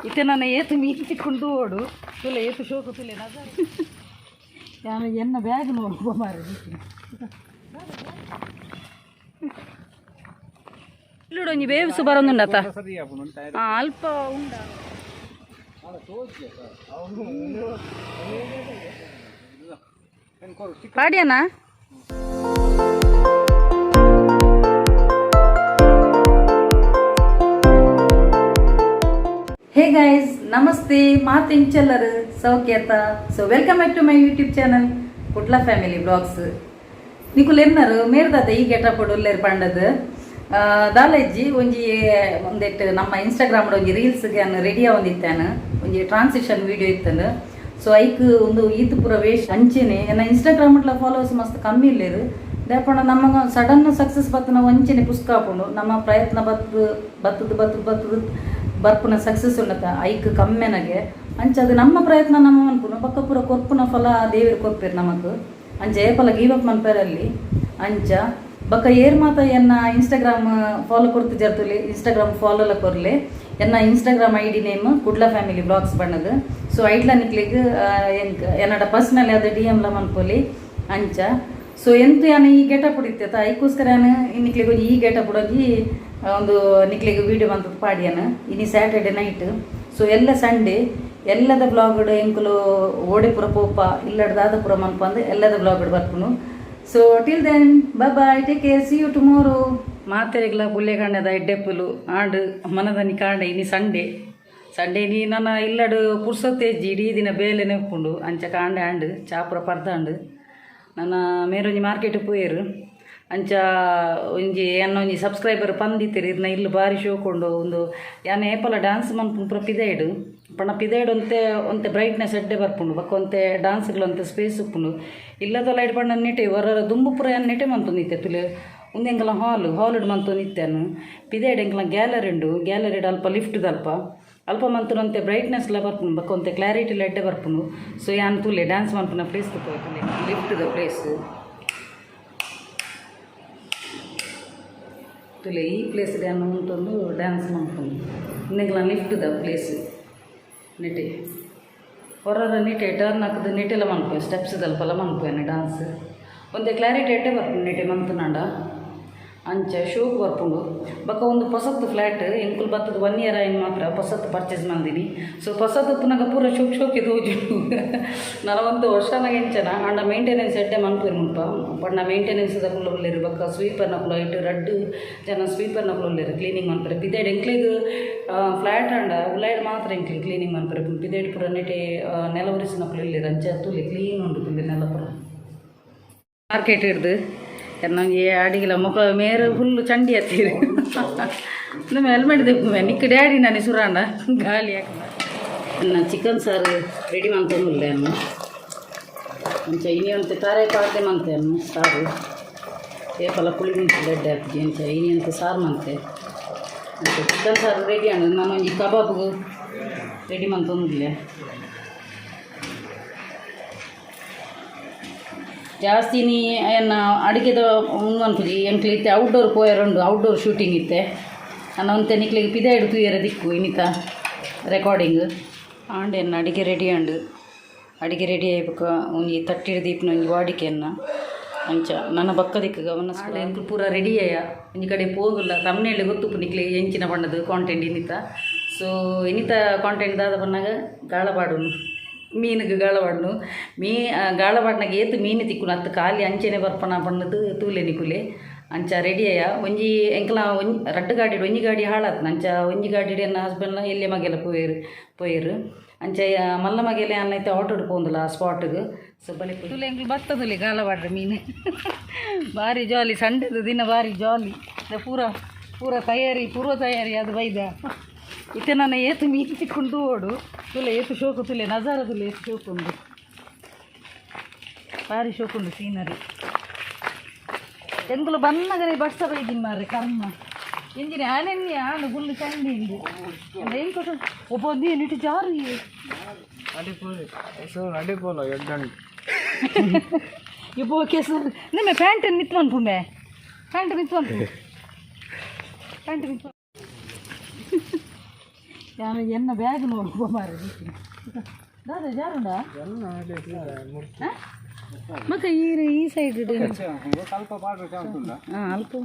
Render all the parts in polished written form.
इथे ना येत मी तिकडून ओढू तुला येतो शोक तुले ना एन्न ಬ್ಯಾಗ್ ನೋಡು ಮಾರೆ ಇಲ್ಲೊಂಜಿ ಬೇವ್ಸು ಬರೋದುಂಡತ ಅಲ್ಪ ಉಂಡ ಪಾಡ್ಯಾನಾ हे गाइस नमस्ते मातेंचेल्लर सौख्यता so welcome back to my YouTube channel Kudla family blogs निकुल एन्नर मेरदात ई गेटप उल्लेर पंडद दालज्जी ಒಂಜಿ ಒಂದೆಟ್ ನಮ್ಮ ಇನ್ಸ್ಟಾಗ್ರಾಮ್ ಒಂಜಿ ರೀಲ್ಸ್ ಗೆ ಅನ್ನು ರೆಡಿ ಆವೊಂದಿತ್ತಾನ ಒಂಜಿ ಟ್ರಾನ್ಸಿಷನ್ ವಿಡಿಯೋ ಇತ್ತನ ಸೊ ಐಕ್ ಒಂದು ಈತ್ ಪುರ ವೇಷ ಅಂಚೆನೆ ಎನ್ನ ಇನ್ಸ್ಟಾಗ್ರಾಮ್ ಲ ಫಾಲೋವರ್ಸ್ ಮಸ್ತ್ ಕಮ್ಮಿ ಇಲ್ಲೇರು ದೇಪಣ ನಮಗ ಸಡನ್ ಸಕ್ಸಸ್ ಬತ್ತನ ವಂಚನೆ ಪುಸ್ತಕಾಪುಂಡು ನಮ್ಮ ಪ್ರಯತ್ನ ಬತ್ತದ ಬರ್ಪುನ ಸಕ್ಸಸ್ ಉಂಡತ ಐಕ್ ಕಮ್ಮೆನಗೆ ಅಂಚದು ನಮ್ಮ ಪ್ರಯತ್ನ ನಮ್ಮ ಅನ್ಪುನು ಪಕ್ಕ ಪೂರ ಕೊರ್ಪುನ ಫಲ ದೇವರು ಕೊರ್ಪೇರು ನಮಕ್ ಅಂಚ ಏಪಲ ಗೀವ್ ಅಪ್ ಮನ್ಪೇರಲ್ಲಿ ಅಂಚ ಬಕ್ಕ ಏರ್ ಮಾತ ಎನ್ನ ಇನ್ಸ್ಟಾಗ್ರಾಮ್ ಫಾಲೋ ಕೊರ್ತು ಜರ್ತುಲಿ ಇನ್ಸ್ಟಾಗ್ರಾಮ್ ಫಾಲೋಲ ಕೊರ್ಲೆ ಎನ್ನ Instagram I D name Kudla family blogs ಬಣ್ಣದ ಸೊ ಐಡ್ಲ ನಿಕ್ಲಿಗ್ ಎನ್ನಡ ಪರ್ಸ್ನಲ್ ಯಾವ್ದು ಡಿ ಎಮ್ಲ ಮನ್ಪೊಲಿ ಅಂಚ ಸೊ ಎಂತ ಯಾನು ಈ ಗೆಟಪ್ ಉಡಿತ ಐಕೋಸ್ಕರ ಯಾನು ನಿಕ್ಲಿಗೆ ಈ ಗೆಟಪ್ ಉಡೋಗಿ ಒಂದು ನಿಕ್ಲಿಗೆ ವೀಡಿಯೋ ಬಂತದ್ದು ಪಾಡ್ಯಾನ ಇನಿ ಸ್ಯಾಟರ್ಡೆ ನೈಟ್ ಸೊ ಎಲ್ಲ ಸಂಡೇ ಎಲ್ಲದ ಬ್ಲಾಗ್ ಎಂಕುಲು ಓಡೆ ಪುರ ಪೋಪ ಇಲ್ಲಡ್ದಾದ ಪುರ ಮನ್ಪಂದು ಎಲ್ಲದ ಬ್ಲಾಗ್ ಬರ್ಪುನು so till then bye take care see you tomorrow ಮಾತೆರೆಗ್ಲ ಪುಲ್ಲೆ ಕಾಂಡದ ಎಡ್ಡೆಪ್ಪುಲು ಆಂಡ್ ಮನದನಿ ಕಾಂಡ ಇನಿ ಸಂಡೇ ನೀ ನನ್ನ ಇಲ್ಲಡು ಪುರ್ಸೊತ್ತೇಜಿ ಇಡೀ ದಿನ ಬೇಲೆ ನೆಪ್ಪುಂಡು ಅಂಚ ಕಾಂಡೆ ಆಂಡ್ ಚಾಪುರ ಪರ್ದಾಂಡು ನನ್ನ ಮೇರೊಂಜಿ ಮಾರ್ಕೆಟ್ ಪೋಯರು ಅಂಚ ಒಂಜಿ ಎನ್ನ ಒಂಜಿ ಸಬ್ಸ್ಕ್ರೈಬರ್ ಪಂದಿತ್ತೀರಿ ಇದನ್ನ ಇಲ್ಲಿ ಬಾರಿ ಶೋಕೊಂಡು ಒಂದು ಯಾನ ಏಪಲ ಡ್ಯಾನ್ಸ್ ಮನ್ಪುಂಡು ಪೂರ ಪಿದೈಡು ಪಣ ಪಿದೈಡು ಒಂತೆ ಬ್ರೈಟ್ನೆಸ್ ಎಡ್ಡೆ ಬರ್ಪುಂಡು ಬಕ್ಕ ಒಂತೆ ಡ್ಯಾನ್ಸ್ಗಳು ಒಂತೆ ಸ್ಪೇಸ್ ಉಪ್ಪುಂಡು ಇಲ್ಲದ ಲೈಟ್ ಬಣ್ಣ ನೆಟೆ ಹೊರ ದುಂಬು ಪುರ ಏನು ನೆಟೆ ಮಂತೊಂದಿತ್ತೆ ತುಲೆ ಒಂದೆಂಕಲ ಹಾಲಿಡ್ ಮಂತೊಂದಿತ್ತೇನು ಪಿದೈಡು ಎಂಕಲ ಗ್ಯಾಲರಿ ಉಂಡು ಗ್ಯಾಲರಿಡ್ ಅಲ್ಪ ಲಿಫ್ಟ್ದು ಅಲ್ಪ ಮಂತುನಂತೆ ಬ್ರೈಟ್ನೆಸ್ಲ ಬರ್ಪುಂಡು ಬಕ್ಕ ಒಂತೆ ಕ್ಲಾರಿಟಿಲ ಎಡ್ಡೆ ಬರ್ಪುಂಡು ಸೊ ಯಾನ್ ತುಲೆ ಡ್ಯಾನ್ಸ್ ಮನ್ಪುನ ಪ್ಲೇಸ್ ತುಲೆ ಲಿಫ್ಟ್ದ ಪ್ಲೇಸ್ ತುಲೆ ಈ ಪ್ಲೇಸ್ ಡ್ಯಾನ್ ಉಂಟೊಂದು ಡ್ಯಾನ್ಸ್ ಮಾಡ್ಕೊಂಡು ಇನ್ನೆಲ್ಲ ಲಿಫ್ಟ್ದ ಪ್ಲೇಸ್ ನೆಟೆ ಹೊರ ನೆಟೆ ಟರ್ನ್ ಹಾಕಿದ ನೆಟೆಲ್ಲ ಮನ್ಪೋ ಸ್ಟೆಪ್ಸ್ ದಲ್ಪಲ್ಲ ಮನ್ಪೋಯನ ಡ್ಯಾನ್ಸ್ ಒಂದೇ ಕ್ಲಾರಿಟಿ ಎಡ್ಡೆ ಬರ್ಪುಂಡು ನೆಟೆ ಮಂತುನಾಂಡ ಅಂಚ ಶೋಕ್ ಬರ್ಪುಂಡು ಬಕ್ಕ ಒಂದು ಹೊಸತ್ತು ಫ್ಲ್ಯಾಟ್ ಎಂಕುಲು ಬತ್ತದ 1 ಇಯರ್ ಆಯ್ನು ಮಾತ್ರ ಹೊಸತ್ತು ಪರ್ಚೇಸ್ ಮಂದಿನಿ ಸೊ ಹೊಸತ್ತು ಪುನಗ ಪೂರ ಶೋಕಿದು ಹೋಜುಂಡು ನಲವಂತು ವರ್ಷನಾಗ ಎಂಚನ ಆಂಡ ಮೇಂಟೆನೆನ್ಸ್ ಎಡ್ಡೆ ಮನ್ಪುರು ಮುಲ್ಪ ಪಂಡ ಮೇಂಟೆನೆನ್ಸ್ ದಕ್ಕುಲು ಒಳ್ಳೆರು ಬಕ್ಕ ಸ್ವೀಪರ್ನ ಕುಲ ಇಟ್ಟು ರಡ್ಡು ಜನ ಸ್ವೀಪರ್ನ ಕುಲ ಒಳ್ಳೆರು ಕ್ಲೀನಿಂಗ್ ಮನ್ಪರೆ ಪಿದೈಡ್ ಎಂಕ್ಲಿಗೆ ಫ್ಲ್ಯಾಟ್ ಆಂಡ ಉಲಾಯ್ಡ್ ಮಾತ್ರ ಎಂಕ್ಲಿಗೆ ಕ್ಲೀನಿಂಗ್ ಮನ್ಪರೆ ಪಿದೈಡ್ ಪುರ ನೆಟೆ ನೆಲ ಉರಿಸಿನ ಕುಲ ಇಲ್ಲೇರು ಅಂಚ ತುಲಿ ಕ್ಲೀನ್ ಉಂಡು ತುಲಿ ನೆಲ ಪುರ ಮಾರ್ಕೆಟ್ ಹಿಡ್ದು ನನಗೆ ಅಡಿಗೆಲ್ಲ ಮುಖ ಮೇರೆ ಫುಲ್ಲು ಚಂಡಿ ಹತ್ತೀರಿ ನಮ್ಮ ಹೆಲ್ಮೆಟ್ ದಿಪ್ಪು ನಿಕ್ಕ ಡ್ಯಾಡಿ ನಾನು ಸುರಾಂಡ ಗಾಳಿ ಹಾಕಿ ನಾನು ಚಿಕನ್ ಸಾರು ರೆಡಿ ಮಾಡ್ತಂದಿಲ್ಲ ಅನ್ನು ಅಂಚ ಇನಿಯಂತೆ ತಾರೆ ಪಾಡ್ದೆ ಮಂತೆ ಅನ್ನು ಸಾರು ಏಪಲ ಪುಳಿ ಮಿಂಚು ರೆಡ್ಡಿ ಹಾಕ್ತಿ ಅಂಚ ಇನಿಯಂತೆ ಸಾರು ಮಂತೆ ಅಂಚ ಚಿಕನ್ ಸಾರು ರೆಡಿ ಅಣ್ಣ ನಾನು ಈ ಕಬಾಬ್ಗೆ ರೆಡಿ ಮಾಡ್ತಂದಿಲ್ಲ ಜಾಸ್ತಿ ನೀ ಏನು ಅಡುಗೆದ ಅನ್ಪುಜಿ ಎಂಕ್ಲಿತ್ತೆ ಔಟ್ಡೋರ್ ಪೋಯರುಂಡು ಔಟ್ಡೋರ್ ಶೂಟಿಂಗ್ ಇತ್ತೆ ನಾನು ಒಂತೆ ನಿಕ್ಲಿಗೆ ಪಿದೈಡು ತೂಯರ ದಿಕ್ಕು ಇನ್ನಿತ ರೆಕಾರ್ಡಿಂಗ್ ಆಂಡ್ ಎನ್ನ ಅಡುಗೆ ರೆಡಿ ಆಂಡು ಅಡುಗೆ ರೆಡಿ ಆಯ್ಬೇಕು ಒಂಜಿ ತಟ್ಟಿಡ ದೀಪನ ಒಂಜಿ ವಾಡಿಕೆಯನ್ನು ಅಂಚ ನನ್ನ ಬಕ್ಕ ದಿಕ್ಕು ಗಮನ ಎಂಕ್ಲು ಪೂರ ರೆಡಿ ಆಯ ಒಂಜಿ ಕಡೆ ಹೋಗಲ್ಲ ತಮ್ಮನೇಳಿ ಗೊತ್ತು ನಿಕ್ಲಿಗೆ ಎಂಚಿನ ಬಣ್ಣದು ಕಾಂಟೆಂಟ್ ಇನ್ನಿತ ಸೊ ಇನ್ನಿತ ಕಾಂಟೆಂಟ್ ದಾದ ಬಣ್ಣಾಗ ಗಾಳಪಾಡು ಮೀನಿಗೆ ಗಾಳವಾಡ್ನು ಗಾಳವಾಡ್ನಾಗ ಏತು ಮೀನು ತಿಕ್ಕುನು ಹತ್ತು ಖಾಲಿ ಅಂಚೆನೆ ಬರ್ಪಣ ಬಣ್ಣದು ತೂಲೆ ನಿಕುಲೆ ಅಂಚ ರೆಡಿಯ ಒಂಜಿ ಎಂಕಲ ರಡ್ಡು ಗಾಡಿ ಒಂಜಿ ಗಾಡಿ ಹಾಳಾತ್ನ ಅಂಚ ಒಂಜಿ ಗಾಡಿ ನನ್ನ ಹಸ್ಬೆಂಡ್ಲ ಎಲ್ಲೆ ಮಗೆಲ್ಲ ಪೋಯರು ಅಂಚ ಮಲ್ಲ ಮಗೆಲೆ ಅನ್ನೈತೆ ಆಟೋಡ್ ಪೋಂದಿಲ್ಲ ಆ ಸ್ಪಾಟ್ಗೆ ಸೊ ಬಲೆ ತುಲೆ ಎಂಕ್ಲು ಬರ್ತದಲ್ಲಿ ಗಾಳವಾಡ್ರೆ ಮೀನು ಭಾರಿ ಜಾಲಿ ಸಂಡೆದು ದಿನ ಭಾರಿ ಜಾಲಿ ಪೂರ ಪೂರ್ವ ತಯಾರಿ ಅದು ಬೈದ ಇತ್ತೆ ನನ್ನ ಏತು ಮೀನು ತಿಕ್ಕೊಂಡು ಓಡು ತುಲೆ ಏತು ಶೋಕು ತುಲೆ ನಜಾರ ತುಲೆ ಏತು ಶೋಕುಂಡು ಭಾರಿ ಶೋಕುಂಡು ಸೀನರಿ ಎಂಕುಲು ಬನ್ನಗರೆ ಬಡ್ಸ ಬೈದಿನ್ ಮಾರ್ರೆ ಕರ್ಮ ಎಂಜಿನ ಆನೆನ್ನಿ ಆಡು ಗುಳ್ಳು ಚಂಡಿ ಇಂದು ಏನು ಕೊಟ್ಟು ಒಬ್ಬ ನೀನು ಜಾರಿ ಅಡಿಪೋಲ ಎಡ್ಡಂಡು ಇಬ್ಬ ಕೆಸರು ನಿಮ್ಮ ಪ್ಯಾಂಟ್ ನಿಂತು ಅನ್ಪುಂಡೆ ಪ್ಯಾಂಟ್ ನಿಂತು ಎನ್ನ ಬ್ಯಾಗ್ ನೋಡುವ ಮಾರಿ ದಾದ ಜಾರುಂಡಾ ಮತ್ತೆ ಈ ಸೈಡ್ ಅಲ್ಪ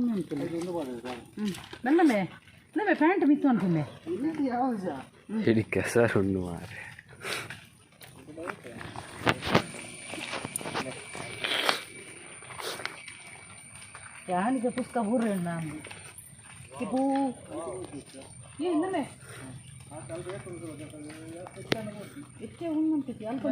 ನನ್ನಲ್ಲೇ ನಮ್ಮೆ ಪ್ಯಾಂಟ್ ಬಿತ್ತು ಅಂತೀನಿ ಹಿಡಿ ಕೆಸರುಂಡು ಮಾರೆ ಯಾನಿಗೆ ಪುಸ್ತಕ ಬೂರ್ರೆ ನಾನು ಪೂ ಇನ್ನೇ ಹೆಚ್ಚೆ ಉಣ್ಣಂತೈತಿ ಅಲ್ಪ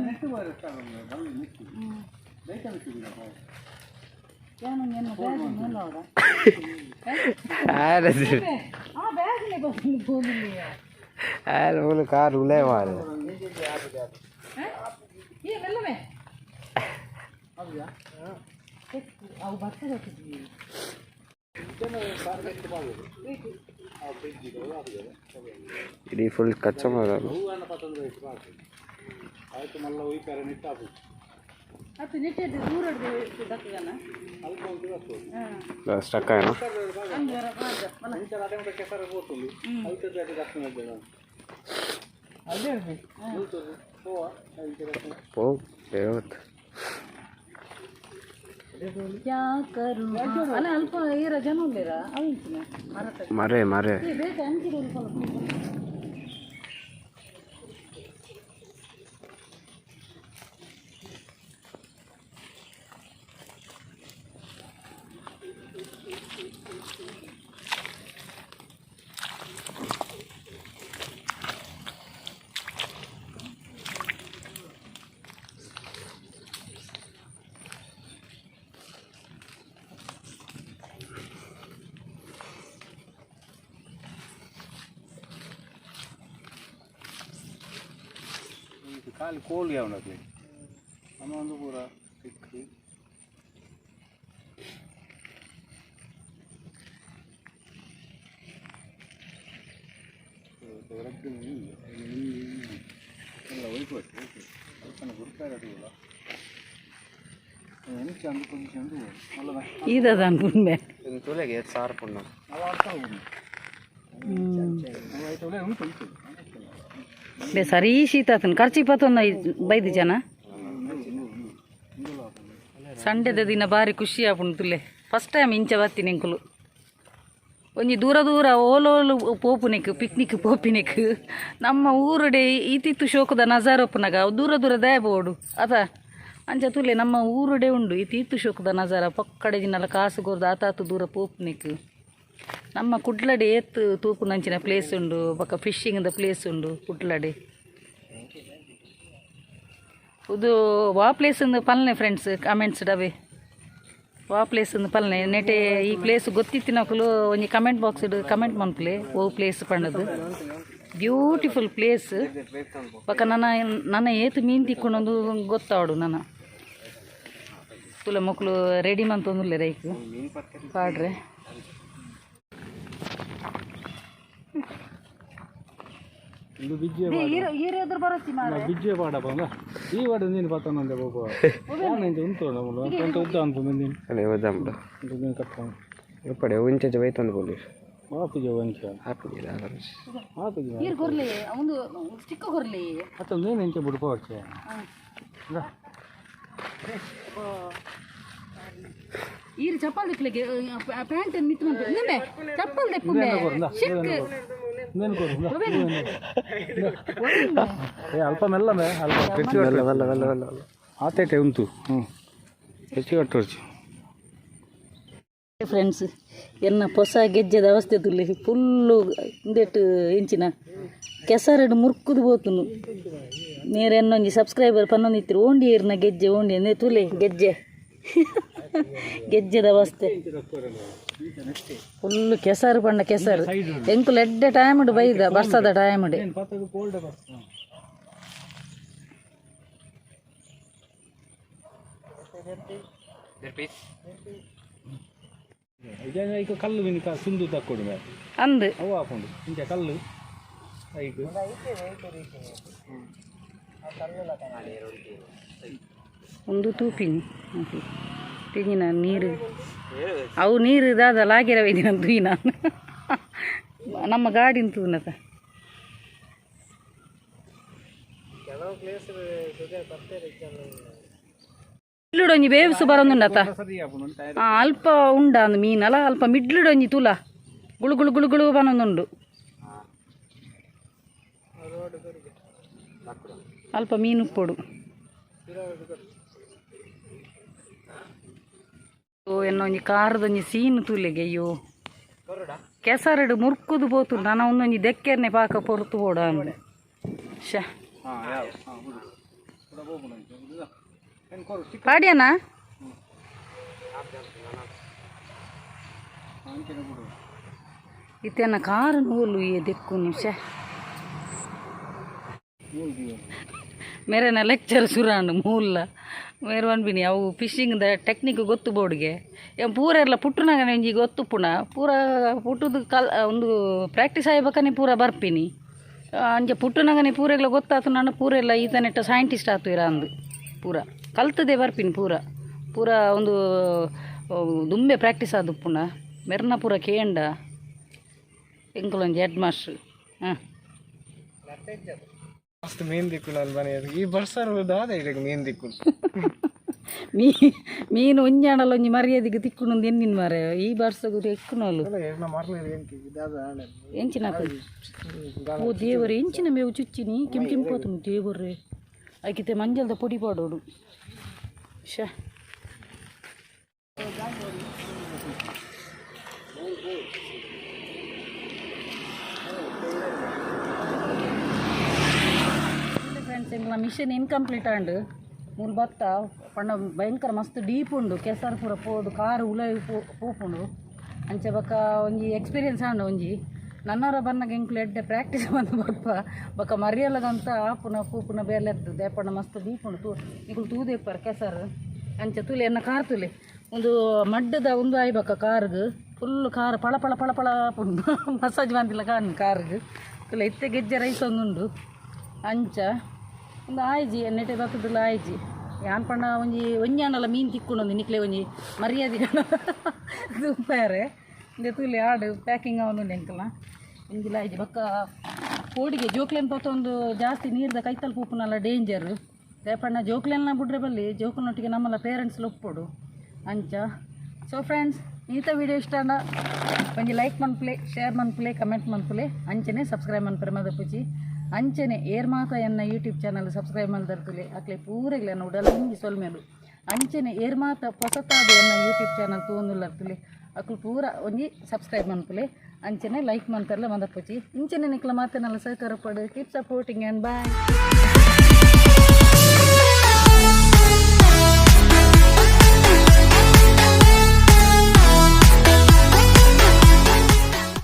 ಕಾರು ಉಲೇ ಮಾರೆ ಅವು ಬರ್ತದೆ ಇಡೀ ಫುಲ್ ಕಚ್ಚಾ ಮಾಡೋದು ಸ್ಟಕ್ ಆಯ್ನ ಓ ದೇವತ್ ಅಲ್ಲ ಅಲ್ಪ ಏರ ಜನ ಮರೆ ಮರೆ ಖಾಲಿ ಕೋಲ್ಗೆ ಅವನಕ್ಕೆ ನಮ್ಮ ಒಂದು ಪೂರ ಸಿಕ್ಕಿ ಎಲ್ಲ ಒಯ್ಕೊಟ್ಟು ಸ್ವಲ್ಪ ಗುರುತಾಗಲ್ಲ എനിക്ക് അന്ന് പൊസിഷൻ ഇതാണ് പുണ്മേ ತುಲೆಗೆ ಸಾರು ಪುಣ್ಣ ಸರಿ ಶೀತ ಆತನ ಖರ್ಚಿ ಪತ್ತೊಂದು ಬೈದು ಜನ ಸಂಡೆದ ದಿನ ಭಾರಿ ಖುಷಿ ಆಪುಂಡು ತುಲೆ ಫಸ್ಟ್ ಟೈಮ್ ಇಂಚ ಬರ್ತೀನಿ ಎಂಕುಲು ಒಂಜಿ ದೂರ ದೂರ ಓಲೋಲು ಪೋಪುನೆಕ್ ಪಿಕ್ನಿಕ್ ಪೋಪಿನೆಕ್ ನಮ್ಮ ಊರುಡೆ ಈತಿತ್ತು ಶೋಕದ ನಜಾರ್ ಒಪ್ಪುನಾಗ ದೂರ ದೂರ ದಯಬೋಡು ಅದ ಅಂಚ ತುಲೆ ನಮ್ಮ ಊರುಡೆ ಉಂಡು ಈತಿತ್ತು ಶೋಕದ ನಜಾರ ಪಕ್ಕಡೆ ದಿನಲ್ಲ ಕಾಸು ಗೊರ್ದು ಆತಾತು ದೂರ ಪೋಪುನೆಕ್ ನಮ್ಮ ಕುಡ್ಲಡೆ ಏತ್ ತೂಪುನಂಚಿನ ಪ್ಲೇಸ್ ಉಂಡು ಬೊಕ್ಕ ಫಿಶಿಂಗ್ದ ಪ್ಲೇಸ್ ಉಂಡು ಕುಡ್ಲಡೆ ಇದು ವಾ ಪ್ಲೇಸ್ ಪಲ್ನೆ ಫ್ರೆಂಡ್ಸ್ ಕಮೆಂಟ್ಸ್ ಡವೆ ವಾ ಪ್ಲೇಸ್ ಪಲ್ನೆ ನೆಟೆ ಈ ಪ್ಲೇಸ್ ಗೊತ್ತಿತ್ತಿನಕುಲು ಒಂಜಿ ಕಮೆಂಟ್ ಬಾಕ್ಸ್ ಕಮೆಂಟ್ ಮನ್ಪುಲೆ ಓ ಪ್ಲೇಸ್ ಪಂಡದು ಬ್ಯೂಟಿಫುಲ್ ಪ್ಲೇಸ್ ಬೊಕ್ಕ ನನ್ನ ಏತು ಮೀನು ತಿಕ್ಕೊಂಡೊಂದು ಗೊತ್ತಾವಡು ನನ್ನ ತುಲ ಮಕ್ಕಳು ರೆಡಿ ಮಂತೊಂದುಲ್ಲೆ ರೈಕ್ ಪಾಡ್ರೆ ಇದು ಬಿಜ್ಜೆ ಹೀರೆದ್ರು ಬರತ್ತಿ ಮಾರೆ ಬಿಜ್ಜೆ ಪಾಡಪ್ಪ ಈ ವಾಡ ನೀನು ಪತ್ತನೊಂದೆ ಹೋಗುವ ಯಾನಂತ ಉಂಟು ನಮ್ಮಲು ಅಂತ ಉದ್ದ ಅಂತ ಮುಂದಿನ ಅದೇ ಓದಮ್ದು ನೀನು ಕಟ್ಕೊಂಡು ಎಪ್ಪಡೆ ಒಂಚೆ ಬೈತಂದು ಪೊಲೀಸ್ ಹಾಪಿಗೆ ಒಂಚ ಹಾಪಿಗೆ ಹಾಪಿಗೆ ಹೀರ್ ಕೊರ್ಲಿ ಒಂದು ಚಿಕ್ಕ ಕೊರ್ಲಿ ಅಥವಾ ನೀನು ಎಂಚೆ ಬಿಡ್ಕೋವಚ್ಚೆ ಈರು ಚಪ್ಪಲ್ ದಿಕ್ಲಿಗೆ ಪ್ಯಾಂಟ್ ನಿಂತು ನಿನ್ನೆ ಚಪ್ಪಲ್ ದೆಪ್ಪುಂಡೆ ಅಲ್ಪ ಮೆಲ್ಲಮೆ ಅಲ್ಪ ಆತೇಟೆ ಉಂಟು ಹೆಚ್ಚು ಕಟ್ಟೋರ್ಚು ಫ್ರೆಂಡ್ಸ್ ಎನ್ನ ಹೊಸ ಗೆಜ್ಜೆದ ಅವಸ್ಥೆ ತುಲ್ಲಿ ಫುಲ್ಲು ಇಂದೆಟ್ಟು ಇಂಚಿನ ಕೆಸರಡು ಮುರ್ಕುದು ಹೋತುನು ನೀರು ಎನ್ನೊಂಜಿ ಸಬ್ಸ್ಕ್ರೈಬರ್ ಪನ್ನೊಂದಿತ್ತಿರು ಓಂಡಿ ಏರ್ನ ಗೆಜ್ಜೆ ಓಂಡಿ ನೇ ತುಲೆ ಗೆಜ್ಜೆ ಗೆಜ್ಜೆದ ಅವಸ್ಥೆ ಫುಲ್ಲು ಕೆಸರು ಪಂಡ ಕೆಸರು ಎಂಕುಲು ಎಡ್ಡೆ ಟೈಮ್ ಉಂಡು ಬೈದ ಬರ್ಸದ ಟೈಮ್ ಉಂಡೆ ಈಗ ಕಲ್ಲು ಮೀನು ಸುಂದು ತಕ್ಕೊಡು ಅಂದು ಅವು ಹಾಕೊಂಡು ಇಂಚ ಕಲ್ಲು ಐದು ಒಂದು ತೂಪಿನಿ ತೆಂಗಿನ ನೀರು ಅವು ನೀರು ದಾದ ಲಾಗಿರವೆ ದಿನ ತೂಯಿ ನಾನು ನಮ್ಮ ಗಾಡಿನ ತೂನತ ಮಿಡ್ಲುಡೊಂಜಿ ಬೇವ್ಸು ಬರೋದುಂಡತ ಸರಿ ಆಪುಂಡು ಟೈರ್ ಅಲ್ಪ ಉಂಡ ಅಂದ್ ಮೀನಲ್ಲ ಅಲ್ಪ ಮಿಡ್ಲುಡೊಂಜಿ ತುಲ ಗುಳು ಗುಳು ಗುಳು ಗುಳು ಬನ್ನೊಂದುಂಡು ಅಲ್ಪ ಮೀನು ಉಪ್ಪೊಡು ಓ ಎನ್ನೊಂಜಿ ಕಾರದೊಂಜಿ ಸೀನು ತೂಲೆಗೆ ಅಯ್ಯೋ ಕೆಸರಡು ಮುರ್ಕುದು ಪೋತು ನಾನು ಒಂದೊಂಜಿ ದೆಕ್ಕೆರ್ನೆ ಪಾಕ ಪೊರ್ತು ಪೋಡ ಅಂದೆ ಶ ಹಾಂ ಯಾವ ಹಾಂ ಬಿಡು ಕೂಡ ಹೋಗ್ಬಿಡು ಏನು ಕೊರು ಚಿಕ್ಕ ಪಾಡ್ಯನಾ ಅಂಕೆನ ಬಿಡು ಇತ್ತೇನ ಕಾರು ನೂಲು ಈ ದೆಕ್ಕುನು ಶ ಮೇರೆನ ಲೆಕ್ಚರ್ ಸುರಾಂಡು ಮೂಲ ಮೇರೆ ಅನ್ಬಿನಿ ಅವು ಫಿಶಿಂಗ್ದ ಟೆಕ್ನಿಕ್ ಗೊತ್ತು ಬೋರ್ಡ್ಗೆ ಪೂರ ಎಲ್ಲ ಪುಟ್ಟನಾಗನೆ ಒಂಜಿ ಗೊತ್ತು ಪುಣ ಪೂರ ಪುಟ್ಟದು ಒಂದು ಪ್ರಾಕ್ಟೀಸ್ ಆಯ್ಬೇಕನೆ ಪೂರ ಬರ್ಪಿನಿ ಅಂಚೆ ಪುಟ್ಟನಾಗನೆ ಪೂರೆಲ್ಲ ಗೊತ್ತಾತು ನಾನು ಪೂರ ಎಲ್ಲ ಈತ ನೆಟ್ಟ ಸೈಂಟಿಸ್ಟ್ ಆತು ಇರ ಅಂದು ಪೂರ ಕಲ್ತದೆ ಬರ್ಪಿನಿ ಪೂರ ಒಂದು ದುಂಬೆ ಪ್ರಾಕ್ಟೀಸ್ ಆದು ಪುಣ ಮೆರ್ನ ಪೂರ ಕೇಂಡ ಎಂಕಲೊಂಜಿ ಹೆಡ್ ಮಾಸ್ಟ್ರ್ ಹಾಂ ಮಸ್ತ್ ಮೀನ್ ದಿಕ್ಕುಂಡು ಅಲ್ಲಿ ಮನೆ ಈ ಬರ್ಸರು ದಾದ ಇದಕ್ಕೆ ಮೀನ್ ದಿಕ್ಕುಂಡು ಮೀನು ಒಂಜಾಣಲ್ಲ ಒಂಜಿ ಮರ್ಯಾದೆಗೆ ತಿಕ್ಕುಂಡು ಎನ್ನಿನ ಮಾರೆ ಈ ಬರ್ಸಗು ಎಕ್ಕುನೋಲು ಎಂಚಿನ ಓ ದೇವರೇ ಎಂಚಿನ ಮೇವು ಚುಚ್ಚಿನಿ ಕೆಂಪು ದೇವರೇ ಆಯ್ಕಿತೆ ಮಂಜಲ್ದ ಪೊಡಿ ಪಾಡೋಡು ಶ ಫ್ರೆಂಡ್ಸ್ ಎಂಗ್ಲ ಮಿಷನ್ ಇನ್ಕಂಪ್ಲೀಟ್ ಆಂಡ್ ಮೂಲು ಬತ್ತ ಪಂಡ ಭಯಂಕರ ಮಸ್ತ್ ಡೀಪ್ ಉಂಡು ಕೆಸರು ಪೂರ ಪೋದು ಕಾರು ಉಲೈ ಪೋಪುಂಡು ಅಂಚೆ ಬಕ್ಕ ಒಂಜಿ ಎಕ್ಸ್ಪೀರಿಯನ್ಸ್ ಆಂಡ ಒಂಜಿ ನನ್ನವರ ಬನ್ನಗ ಎಂಕ್ಲು ಎಡ್ಡೆ ಪ್ರಾಕ್ಟೀಸ್ ಬಂದು ಬಕ್ಕ ಮರಿಯಲ್ಲಗಂತ ಆಪುನ ಪೂಪುನ ಬೇಲೆದ್ದು ದೇಪಣ್ಣ ಮಸ್ತ್ ಡೀಪ್ ಉಂಡು ನಿಕುಲು ತೂದೇಪ್ಪರ್ ಕೆಸರು ಅಂಚೆ ತುಲೆ ಎನ್ನ ಕಾರ್ ತುಲೆ ಒಂದು ಮಡ್ಡದ ಒಂದು ಆಯ್ಬಕ್ಕ ಕಾರ್ಗೆ ಫುಲ್ ಕಾರ್ ಪಳ ಪಳ ಪಳ ಪಳ ಪುಂಡು ಮಸಾಜ್ ಬಂದಿಲ್ಲ ಕಾರ್ಗೆ ತುಲೆ ಇತ್ತೆ ಗೆಜ್ಜೆ ರೈಸ್ ಒಂದುಂಡು ಅಂಚ ಒಂದು ಆಯ್ಜಿ ನೆಟ್ಟೆ ಬತ್ತದಿಲ್ಲ ಆಯ್ಜಿ ಯಾನ್ ಪಂಡ ಒಂಜಾಣಲ್ಲ ಮೀನು ತಿಕ್ಕೊಂಡು ನಿಕ್ಲೆ ಒಂಜಿ ಮರ್ಯಾದೆ ದುಂಪಾರೆ ಇಂದೆ ತೂಲೆ ಆಡು ಪ್ಯಾಕಿಂಗ್ ಅವನು ಎಂಕಲ್ಲ ಇಂಜಿಲ್ಲ ಆಯ್ಜಿ ಬಕ್ಕ ಕೋಡಿಗೆ ಜೋಕ್ಲೆನ್ ಪತ್ತ ಒಂದು ಜಾಸ್ತಿ ನೀರ್ದ ಕೈತಲ್ ಪೂಪುನಲ್ಲ ಡೇಂಜರ್ ರೇಪಣ್ಣ ಜೋಕ್ಲೆನ್ನ ಬಿಡ್ರೆ ಬಲ್ಲಿ ಜೋಕನೊಟ್ಟಿಗೆ ನಮ್ಮಲ್ಲ ಪೇರೆಂಟ್ಸ್ ಒಪ್ಪೋಡು ಅಂಚ ಸೊ ಫ್ರೆಂಡ್ಸ್ ಈತ ವಿಡಿಯೋ ಇಷ್ಟ ಅಂಡ ಒಂಜಿ ಲೈಕ್ ಮನ್ಪುಲೆ ಶೇರ್ ಮನ್ಪುಲೆ ಕಮೆಂಟ್ ಮನ್ಪುಲೆ ಅಂಚನೆ ಸಬ್ಸ್ಕ್ರೈಬ್ ಮನ್ಪರೆ ಮದಪುಜಿ ಅಂಚನೆ ಏರ್ ಮಾತ ಎನ್ನ ಯೂಟ್ಯೂಬ್ ಚಾನಲ್ ಸಬ್ಸ್ಕ್ರೈಬ್ ಮಲ್ದರ್ತುಲೆ ಅಕ್ಲೆ ಪೂರೆಗ್ಲೆ ಉಡಲ ಹಿಂಗಿ ಸೊಲ್ಮೇಲು ಅಂಚನೆ ಏರ್ ಮಾತ ಹೊಸತಾದ ಎನ್ನ ಯೂಟ್ಯೂಬ್ ಚಾನಲ್ ತೂಂದುಲ್ಲರ್ತುಲೆ ಅಕ್ಲು ಪೂರ ಒಂಜಿ ಸಬ್ಸ್ಕ್ರೈಬ್ ಮನ್ಪುಲೆ ಅಂಚನೆ ಲೈಕ್ ಮನ್ತರ್ಲೆ ಮದಪುಜಿ ಇಂಚನೆ ನಿಕ್ಲ ಮಾತನೆಲ್ಲ ಸಹಕಾರ ಪಡು ಕೀಪ್ ಸಪೋರ್ಟಿಂಗ್ ಆ್ಯಂಡ್ ಬಾಯ್.